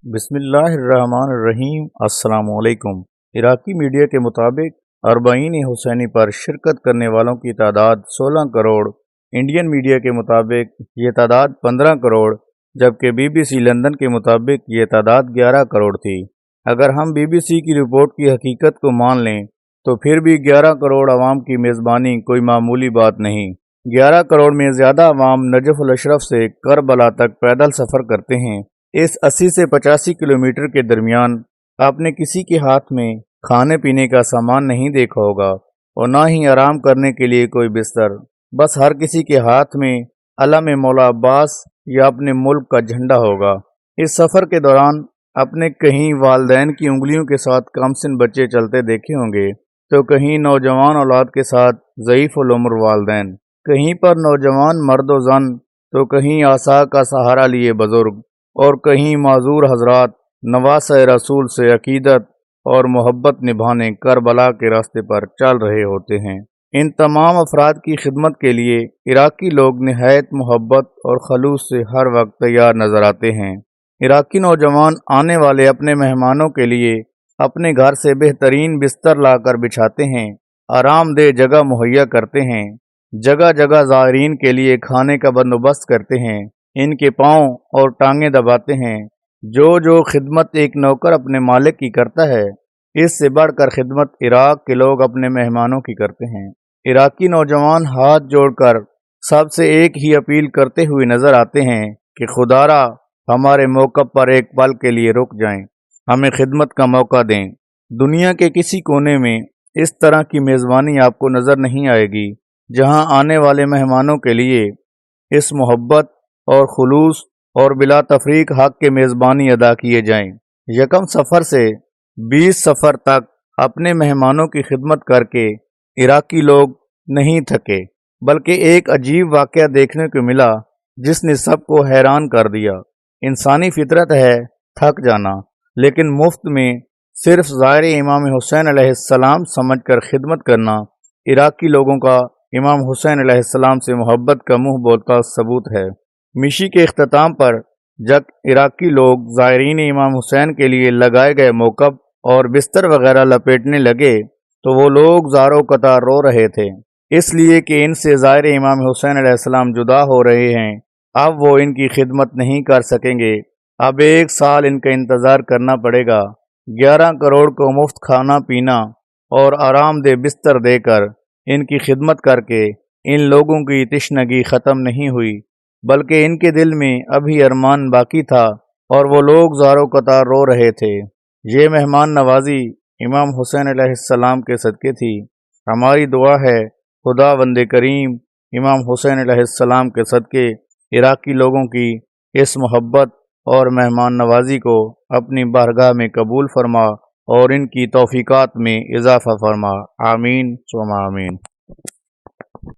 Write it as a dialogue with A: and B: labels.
A: بسم اللہ الرحمن الرحیم۔ السلام علیکم۔ عراقی میڈیا کے مطابق اربعین حسینی پر شرکت کرنے والوں کی تعداد 16 کروڑ، انڈین میڈیا کے مطابق یہ تعداد 15 کروڑ، جبکہ بی بی سی لندن کے مطابق یہ تعداد 11 کروڑ تھی۔ اگر ہم بی بی سی کی رپورٹ کی حقیقت کو مان لیں تو پھر بھی 11 کروڑ عوام کی میزبانی کوئی معمولی بات نہیں۔ 11 کروڑ میں زیادہ عوام نجف الاشرف سے کربلا تک پیدل سفر کرتے ہیں۔ اس 80 سے 85 کلومیٹر کے درمیان آپ نے کسی کے ہاتھ میں کھانے پینے کا سامان نہیں دیکھا ہوگا اور نہ ہی آرام کرنے کے لیے کوئی بستر۔ بس ہر کسی کے ہاتھ میں علم مولا عباس یا اپنے ملک کا جھنڈا ہوگا۔ اس سفر کے دوران اپنے کہیں والدین کی انگلیوں کے ساتھ کمسن بچے چلتے دیکھے ہوں گے تو کہیں نوجوان اولاد کے ساتھ ضعیف العمر والدین، کہیں پر نوجوان مرد و زن تو کہیں عصا کا سہارا لیے بزرگ، اور کہیں معذور حضرات نواسہ رسول سے عقیدت اور محبت نبھانے کربلا کے راستے پر چل رہے ہوتے ہیں۔ ان تمام افراد کی خدمت کے لیے عراقی لوگ نہایت محبت اور خلوص سے ہر وقت تیار نظر آتے ہیں۔ عراقی نوجوان آنے والے اپنے مہمانوں کے لیے اپنے گھر سے بہترین بستر لا کر بچھاتے ہیں، آرام دہ جگہ مہیا کرتے ہیں، جگہ جگہ زائرین کے لیے کھانے کا بندوبست کرتے ہیں، ان کے پاؤں اور ٹانگیں دباتے ہیں۔ جو خدمت ایک نوکر اپنے مالک کی کرتا ہے، اس سے بڑھ کر خدمت عراق کے لوگ اپنے مہمانوں کی کرتے ہیں۔ عراقی نوجوان ہاتھ جوڑ کر سب سے ایک ہی اپیل کرتے ہوئے نظر آتے ہیں کہ خدارا ہمارے موقف پر ایک پل کے لیے رک جائیں، ہمیں خدمت کا موقع دیں۔ دنیا کے کسی کونے میں اس طرح کی میزبانی آپ کو نظر نہیں آئے گی جہاں آنے والے مہمانوں کے لیے اس محبت اور خلوص اور بلا تفریق حق کے میزبانی ادا کیے جائیں۔ یکم سفر سے 20 سفر تک اپنے مہمانوں کی خدمت کر کے عراقی لوگ نہیں تھکے، بلکہ ایک عجیب واقعہ دیکھنے کو ملا جس نے سب کو حیران کر دیا۔ انسانی فطرت ہے تھک جانا، لیکن مفت میں صرف زائر امام حسین علیہ السلام سمجھ کر خدمت کرنا عراقی لوگوں کا امام حسین علیہ السلام سے محبت کا منہ بولتا ثبوت ہے۔ میشی کے اختتام پر جب عراقی لوگ زائرین امام حسین کے لیے لگائے گئے موقف اور بستر وغیرہ لپیٹنے لگے تو وہ لوگ زاروں قطار رو رہے تھے، اس لیے کہ ان سے زائر امام حسین علیہ السلام جدا ہو رہے ہیں۔ اب وہ ان کی خدمت نہیں کر سکیں گے، اب 1 سال ان کا انتظار کرنا پڑے گا۔ 11 کروڑ کو مفت کھانا پینا اور آرام دہ بستر دے کر ان کی خدمت کر کے ان لوگوں کی تشنگی ختم نہیں ہوئی، بلکہ ان کے دل میں ابھی ارمان باقی تھا اور وہ لوگ زاروں قطار رو رہے تھے۔ یہ مہمان نوازی امام حسین علیہ السلام کے صدقے تھی۔ ہماری دعا ہے خدا وند کریم امام حسین علیہ السلام کے صدقے عراقی لوگوں کی اس محبت اور مہمان نوازی کو اپنی بارگاہ میں قبول فرما اور ان کی توفیقات میں اضافہ فرما۔ آمین ثم آمین۔